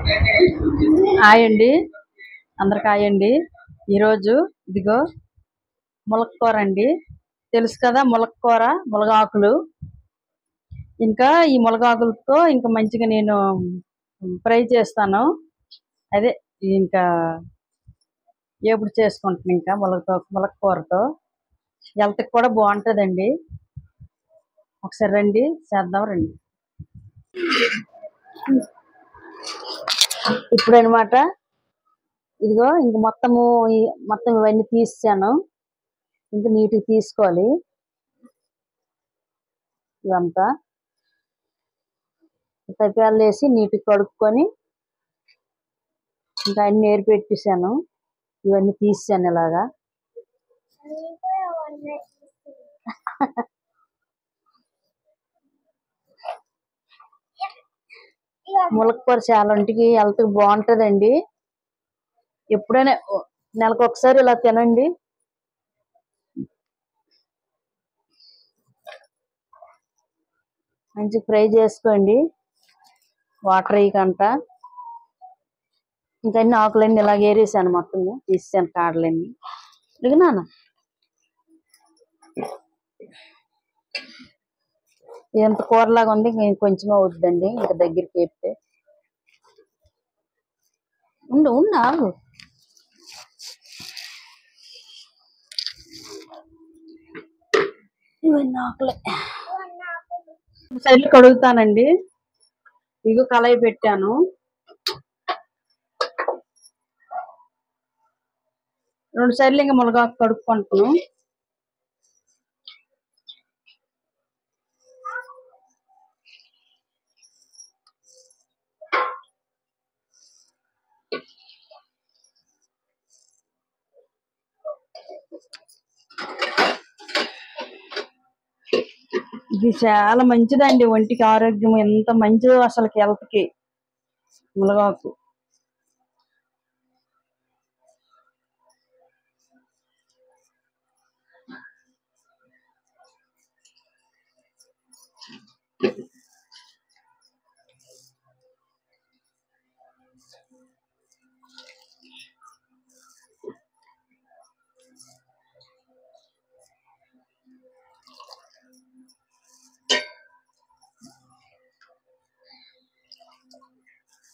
Hi అండి, అందరికి hi అండి. ఈరోజు ఇదిగో ములక్కూర అండి. తెలుసు కదా, ములక్కూర ములగాకులు. ఇంకా ఈ ములగాకులతో ఇంకా మంచిగా నేను ఫ్రై చేస్తాను. అదే ఇంకా ఎప్పుడు చేసుకుంటాను ఇంకా ములక్కూరతో హెల్త్కి కూడా బాగుంటుందండి. ఒకసారి రండి, చేద్దాం రండి. ఇప్పుడు అనమాట ఇదిగో ఇంక మొత్తం ఇవన్నీ తీసాను. ఇంకా నీట్గా తీసుకోవాలి. ఇదంతా తప్పియాలు వేసి నీట్గా కడుక్కొని ఇంకా అన్ని ఏరి పెట్టేసాను. ఇవన్నీ తీసాను ఇలాగా. ములక్కూర చాలా ఒంటికి హెల్త్కి బాగుంటుందండి. ఎప్పుడైనా నెలకు ఒకసారి ఇలా తినండి. మంచి ఫ్రై చేసుకోండి, వాటర్ వేయకంట. ఇంకా అన్ని ఆకులన్నీ ఇలాగ ఏరేసాను, మొత్తం తీసాను కాడలన్నీ. ఇదిగోనా ఎంత కూరలాగా ఉంది, కొంచెం అవుతుందండి. ఇంకా దగ్గరికి వేస్తే ఉండు ఆగు. ఇవన్నీ ఆకులే సైడ్లు కడుగుతానండి. ఇగో కళాయి పెట్టాను. రెండు సైడ్లు ఇంకా మునగాకు కడుక్కుంటాను. ఇది చాలా మంచిదండి ఒంటికి, ఆరోగ్యం ఎంత మంచిదో అసలు హెల్త్కి మునగాకు.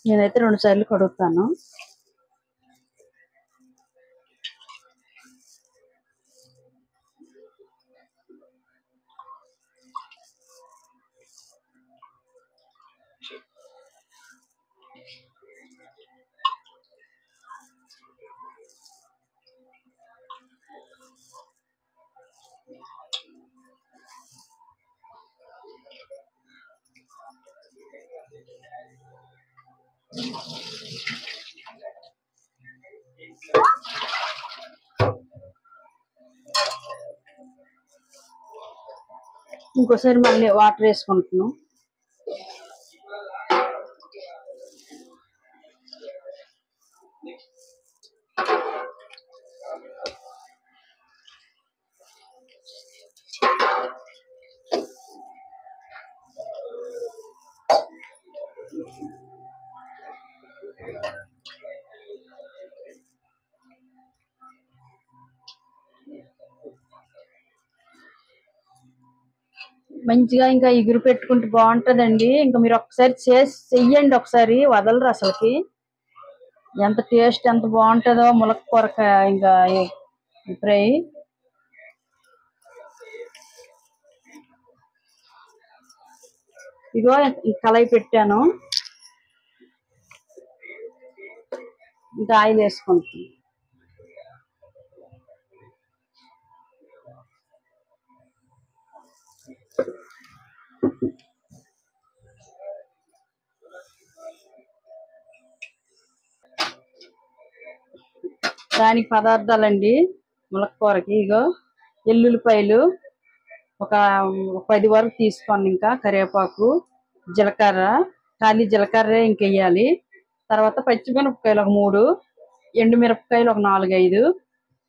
నేనైతే రెండు సార్లు కడుగుతాను. ఇంకోసారి మళ్ళీ వాటర్ వేసుకుంటున్నాం. మంచిగా ఇంకా ఎగురు పెట్టుకుంటే బాగుంటుందండి. ఇంకా మీరు ఒకసారి చెయ్యండి, ఒకసారి వదలరు అసలుకి. ఎంత టేస్ట్ ఎంత బాగుంటుందో ములక్కూర ఇంకా ఫ్రై. ఇగో కళాయి పెట్టాను, ఇంకా ఆయిల్ వేసుకుంటాను. దానికి పదార్థాలండి ములక్కూరకి ఇగో ఎల్లుల్లిపాయలు ఒక 10 వరకు తీసుకోండి. ఇంకా కరివేపాకు, జీలకర్ర, ఖాళీ జీలకర్ర ఇంక వేయాలి. తర్వాత పచ్చిమిరపకాయలు ఒక 3, ఎండుమిరపకాయలు ఒక 4, 5.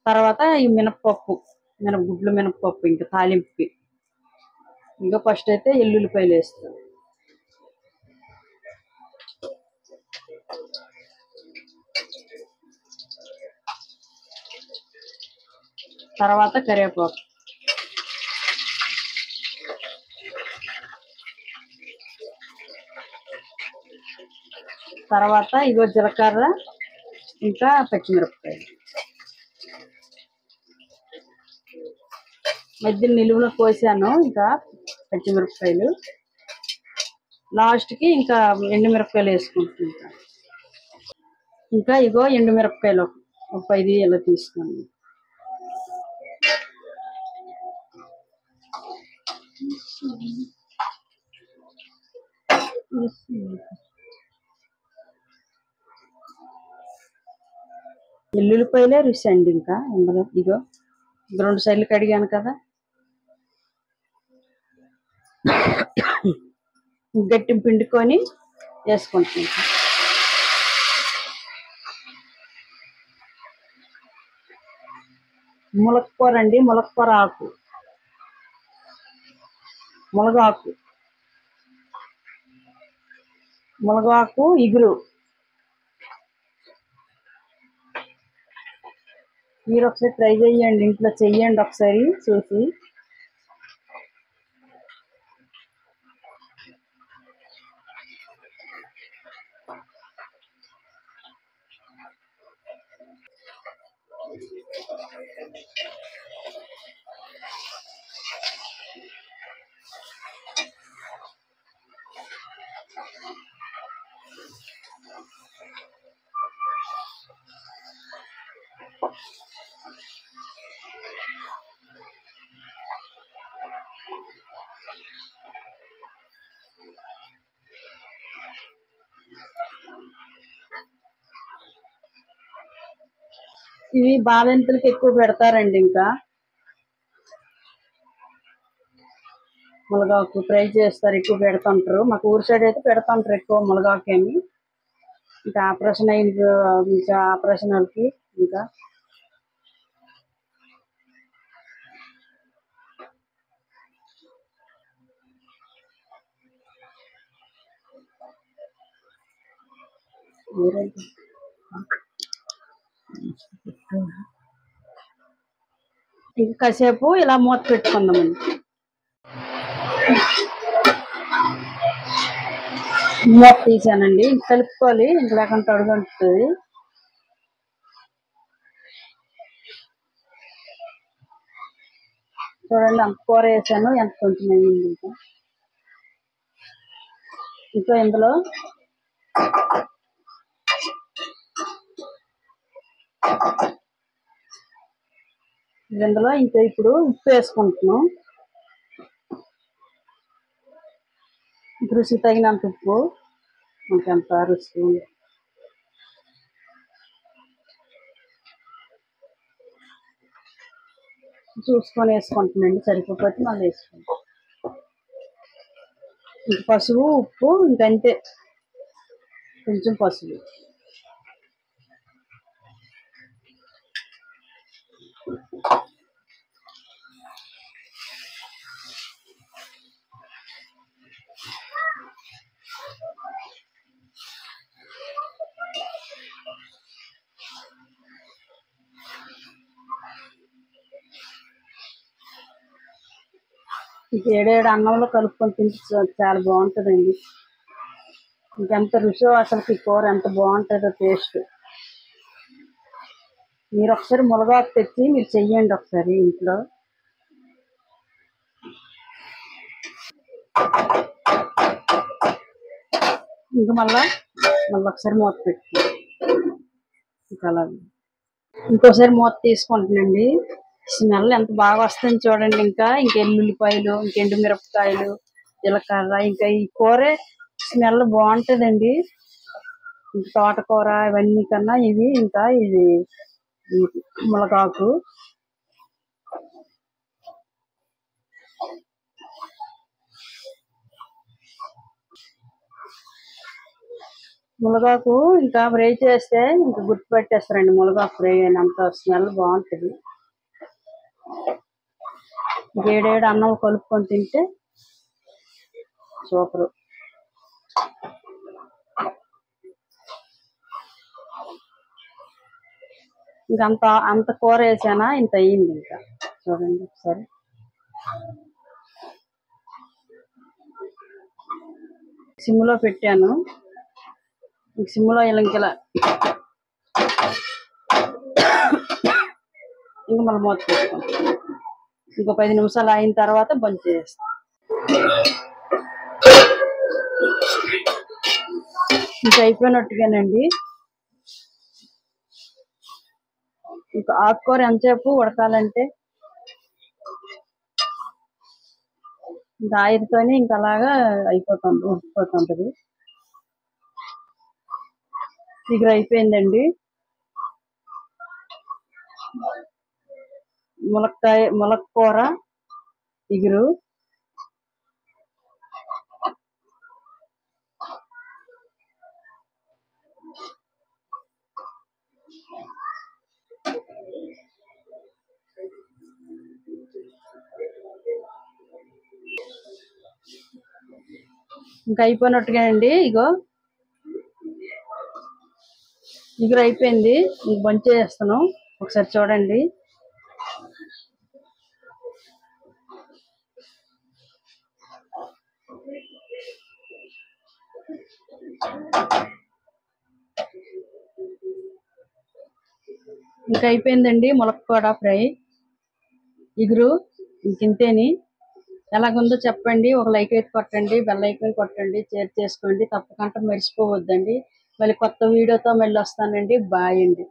తర్వాత ఈ మినపప్పు, మినపప్పు ఇంకా తాలింపుకి. ఇంకా ఫస్ట్ అయితే ఎల్లుల్లిపాయలు వేస్తాం. తర్వాత కరివేపాకు, తర్వాత ఇగో జీలకర్ర, ఇంకా పచ్చిమిరపకాయలు మధ్యలో నిలువులో కోసాను. ఇంకా పచ్చిమిరపకాయలు లాస్ట్కి ఇంకా ఎండుమిరపకాయలు వేసుకుంటున్నా. ఇంకా ఇగో ఎండుమిరపకాయలు ఒక 5 ఇలా తీసుకున్నాను. ఎల్లుల్లిపాయలే రుచి అండి. ఇంకా ఇందులో ఇగో 2 సార్లు కడిగాను కదా, గట్టి పిండుకొని వేసుకుంటున్నాను. ములక్కూర అండి, ములక్కూర ఆకు, మునగాకు, మునగాకు ఇగురు. మీరు ఒకసారి ట్రై చేయండి, ఇంట్లో చెయ్యండి ఒకసారి చూసి. ఇవి బాలింతలకు ఎక్కువ పెడతారండి. ఇంకా మునగాకు ఫ్రై చేస్తారు, ఎక్కువ పెడుతుంటారు. మాకు ఊరి సైడ్ అయితే పెడుతుంటారు ఎక్కువ మునగాకు అని. ఇంకా ఆపరేషన్ అయింది, ఇంకా ఆపరేషన్ వాళ్ళకి ఇంకా ఇంకా కాసేపు ఇలా మూత పెట్టుకుందామండి. మూత తీసానండి. ఇంక కలుపుకోవాలి, ఇంక లేకుండా అడుగుంటుంది. చూడండి అంత కూర వేసాను, ఎంత కొంచెం అయ్యింది. ఇంకా ఇందులో ఇంకా ఇప్పుడు ఉప్పు వేసుకుంటున్నాం. రుచి తగినంత ఉప్పు, ఇంకెంత రుచి చూసుకొని వేసుకుంటున్నాండి. సరిపోతే మళ్ళీ వేసుకుంటాం. ఇంక పసుపు, ఉప్పు, ఇంకంతే, కొంచెం పసుపు. ఇంక ఏడేడు అన్నంలో కలుపుకొని తింటే చాలా బాగుంటుందండి. ఇంకెంత రుచో అసలు కూర ఎంత బాగుంటుందో టేస్ట్. మీరు ఒకసారి మునగాకు తెచ్చి మీరు చెయ్యండి ఒకసారి ఇంట్లో. ఇంకా మళ్ళీ ఒకసారి మూత పెట్టి ఇంకా అలాగే ఇంకోసారి మూత తీసుకుంటానండి. స్మెల్ ఎంత బాగా వస్తుంది చూడండి. ఇంకా ఎల్లుల్లిపాయలు, ఎండు మిరపకాయలు, జీలకర్ర, ఇంకా ఈ కూర స్మెల్ బాగుంటుందండి. ఇంకా తోటకూర ఇవన్నీ కన్నా ఇది మునగాకు. మునగాకు ఇంకా ఫ్రై చేస్తే ఇంకా గుర్తుపెట్టేస్తారండి. మునగాకు ఫ్రై అయినంత స్మెల్ బాగుంటుంది. ఏడేడు అన్నం కలుపుకొని తింటే సూపరు. ఇంకా అంత అంత కూర వేసానా ఇంత అయ్యింది. ఇంకా చూడండి ఒకసారి. సిమ్లో పెట్టాను. సిమ్లో ఇలా ఇంకా మళ్ళీ మూత పెట్టుకుంటాం. ఇంకో 10 నిమిషాలు అయిన తర్వాత బంద్ చేస్తాం. ఇంకా అయిపోయినట్టుగానండి. ఇంకా ఆకుకూర ఎంతసేపు ఉడకాలంటే ఇంకా ఆయిల్తోని ఇంకా అలాగా ఉడికిపోతుంటది. ఇగురు అయిపోయిందండి. ములక్కూర ఇగురు. ఇంకా అయిపోయినట్టుగా అండి. ఇగో ఇగురు అయిపోయింది. ఇంక బంద్ చేస్తాను. ఒకసారి చూడండి. ఇంకా అయిపోయిందండి ములక్కాడ ఫ్రై ఇగురు. ఇంకింతేని. ఎలాగుందో చెప్పండి. ఒక లైక్ అయితే కొట్టండి, బెల్ ఐకాన్ కొట్టండి, షేర్ చేసుకోండి. తప్పకుండా మర్చిపోవద్దండి. మళ్ళీ కొత్త వీడియోతో మళ్ళీ వస్తానండి. బాయ్ అండి.